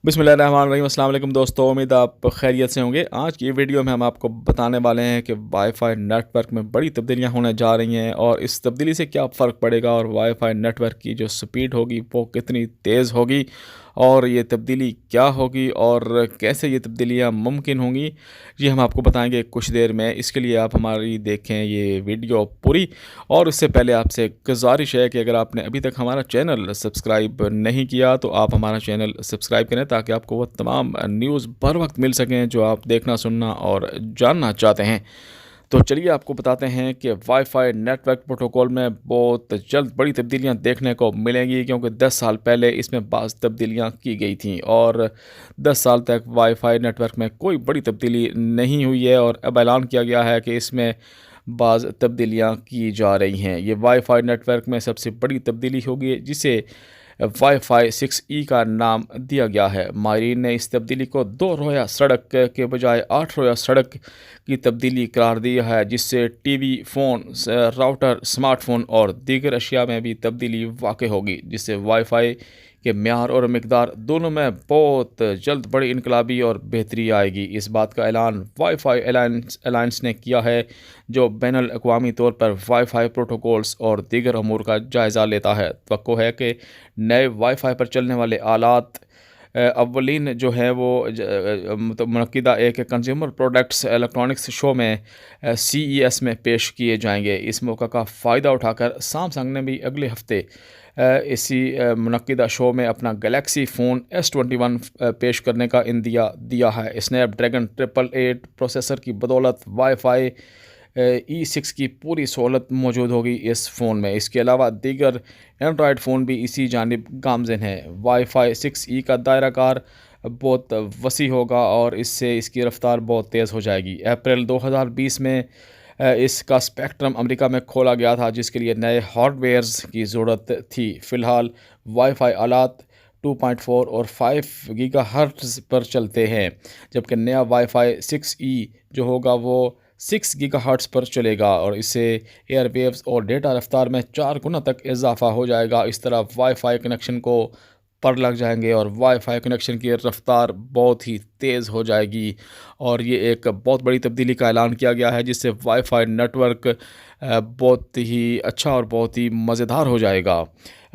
बिस्मिल्लाहिर्रहमानिर्रहीम। अस्सलाम वालेकुम दोस्तों, उम्मीद आप खैरियत से होंगे। आज की वीडियो में हम आपको बताने वाले हैं कि वाईफाई नेटवर्क में बड़ी तब्दीलियां होने जा रही हैं और इस तब्दीली से क्या फ़र्क पड़ेगा और वाईफाई नेटवर्क की जो स्पीड होगी वो कितनी तेज़ होगी और ये तब्दीली क्या होगी और कैसे ये तब्दीलियां मुमकिन होंगी, ये हम आपको बताएंगे कुछ देर में। इसके लिए आप हमारी देखें ये वीडियो पूरी। और उससे पहले आपसे गुजारिश है कि अगर आपने अभी तक हमारा चैनल सब्सक्राइब नहीं किया तो आप हमारा चैनल सब्सक्राइब करें ताकि आपको वो तमाम न्यूज़ बर वक्त मिल सकें जो आप देखना, सुनना और जानना चाहते हैं। तो चलिए आपको बताते हैं कि वाईफाई नेटवर्क प्रोटोकॉल में बहुत जल्द बड़ी तब्दीलियां देखने को मिलेंगी, क्योंकि 10 साल पहले इसमें बाज़ तब्दीलियां की गई थीं और 10 साल तक वाईफाई नेटवर्क में कोई बड़ी तब्दीली नहीं हुई है और अब ऐलान किया गया है कि इसमें बाज़ तब्दीलियां की जा रही हैं। ये वाईफाई नेटवर्क में सबसे बड़ी तब्दीली होगी जिसे वाईफाई 6E का नाम दिया गया है। माहिरीन ने इस तब्दीली को 2 रोया सड़क के बजाय 8 रोया सड़क की तब्दीली करार दिया है, जिससे टीवी, फ़ोन, राउटर, स्मार्टफोन और दीगर अशिया में भी तब्दीली वाक़ होगी, जिससे वाईफाई के म्यार और मकदार दोनों में बहुत जल्द बड़ी इनकलाबी और बेहतरी आएगी। इस बात का ऐलान वाईफाई अलायंस ने किया है, जो बैनुल अक़वामी तौर पर वाईफाई प्रोटोकॉल्स और दीगर अमूर का जायज़ा लेता है। तवक्को है कि नए वाईफाई पर चलने वाले आलात अव्वलीन जो है वो मुनक्किदा एक कंज्यूमर प्रोडक्ट्स इलेक्ट्रॉनिक्स शो में CES में पेश किए जाएंगे। इस मौका का फ़ायदा उठाकर सैमसंग ने भी अगले हफ्ते इसी मुनक्किदा शो में अपना गैलेक्सी फ़ोन S21 पेश करने का इंदिया दिया है। स्नैपड्रैगन 888 प्रोसेसर की बदौलत वाईफाई E6 की पूरी सहूलत मौजूद होगी इस फ़ोन में। इसके अलावा दीगर एंड्रॉयड फ़ोन भी इसी जानिब गामज़न है। वाईफाई 6E का दायरा कार बहुत वसी होगा और इससे इसकी रफ़्तार बहुत तेज़ हो जाएगी। अप्रैल 2020 में इसका स्पेक्ट्रम अमेरिका में खोला गया था, जिसके लिए नए हार्डवेयर्स की ज़रूरत थी। फ़िलहाल वाईफाई आलात 2.4 और 5 गीगाहर्ट्ज़ पर चलते हैं, जबकि नया वाईफाई 6E जो होगा वो 6 गीगाहर्ट्ज़ पर चलेगा और इससे एयरवेव्स और डेटा रफ्तार में 4 गुना तक इजाफा हो जाएगा। इस तरह वाईफाई कनेक्शन को पर लग जाएंगे और वाईफाई कनेक्शन की रफ्तार बहुत ही तेज़ हो जाएगी और ये एक बहुत बड़ी तब्दीली का ऐलान किया गया है, जिससे वाईफाई नेटवर्क बहुत ही अच्छा और बहुत ही मज़ेदार हो जाएगा।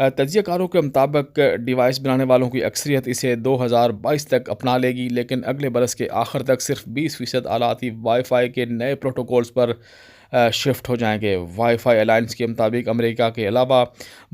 तज्ज़ियाकारों के मुताबिक डिवाइस बनाने वालों की अक्सरियत इसे 2022 तक अपना लेगी, लेकिन अगले बरस के आखिर तक सिर्फ 20% आलात ही वाईफाई के नए प्रोटोकॉल्स पर शिफ्ट हो जाएंगे। वाईफाई अलायंस के मुताबिक अमेरिका के अलावा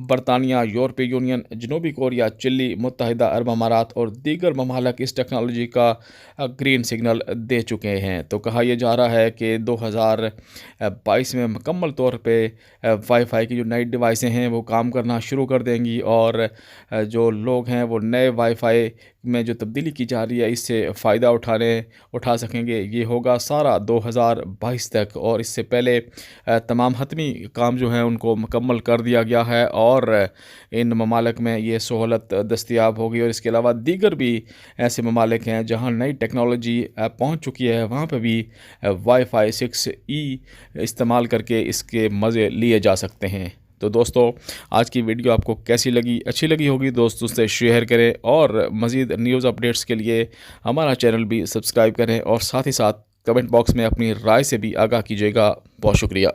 बरतानिया, यूरोपीय यूनियन, जनूबी कोरिया, चिली, मुत्तहिदा अरब अमारात और दीगर ममालिक इस टेक्नोलॉजी का ग्रीन सिग्नल दे चुके हैं। तो कहा यह जा रहा है कि 2022 में मुकम्मल तौर पे वाईफाई की जो नई डिवाइसें हैं वो काम करना शुरू कर देंगी और जो लोग हैं वो नए वाईफाई में जो तब्दीली की जा रही है इससे फ़ायदा उठा सकेंगे। ये होगा सारा 2022 तक और इससे पहले तमाम हतमी काम जो हैं उनको मुकम्मल कर दिया गया है और इन ममालिक में ये सहूलत दस्तयाब होगी। और इसके अलावा दीगर भी ऐसे ममालिक हैं जहां नई टेक्नोलॉजी पहुंच चुकी है, वहां पर भी वाईफाई 6E इस्तेमाल करके इसके मज़े लिए जा सकते हैं। तो दोस्तों, आज की वीडियो आपको कैसी लगी? अच्छी लगी होगी दोस्तों से शेयर करें और मज़ीद न्यूज़ अपडेट्स के लिए हमारा चैनल भी सब्सक्राइब करें और साथ ही साथ कमेंट बॉक्स में अपनी राय से भी आगाह कीजिएगा। बहुत शुक्रिया।